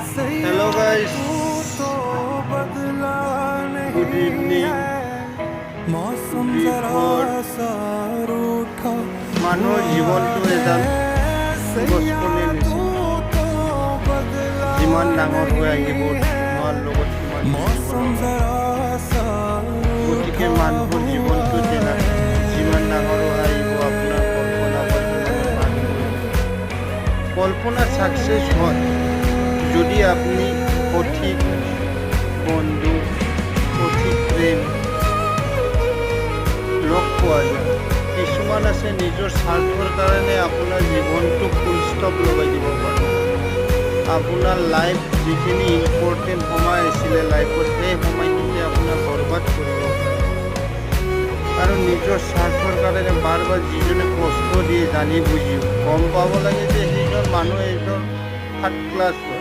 Hello guys, good evening. মানুহৰ জীৱনটো এডাল গছপুলি নিচিনা, যিমান ডাঙৰ হৈ আহিব তোমাৰ লগত গতিকে মানুহৰ জীৱনটো যিমান ডাঙৰ হৈ আহিব আপোনাৰ কল্পনা ছাকচেছ হয় যদি আপনি সঠিক বন্ধু সঠিক প্ৰেম লগ পোৱা যায়। কিছুমান আছে নিজৰ স্বাৰ্থৰ কাৰণে আপোনাৰ জীৱনটো ফুল ষ্টপ লগাই দিব পাৰে। আপোনাৰ লাইফ যিখিনি ইম্পৰ্টেণ্ট সময় আছিলে লাইফত সেই সময়খিনিতে আপোনাৰ বৰবাদ কৰিব পাৰে। আৰু নিজৰ স্বাৰ্থৰ কাৰণে বাৰ বাৰ যিজনে কষ্ট দিয়ে জানি বুজিও গম পাব লাগে যে সেইজন মানুহ এজন থাৰ্ড ক্লাছ হয়।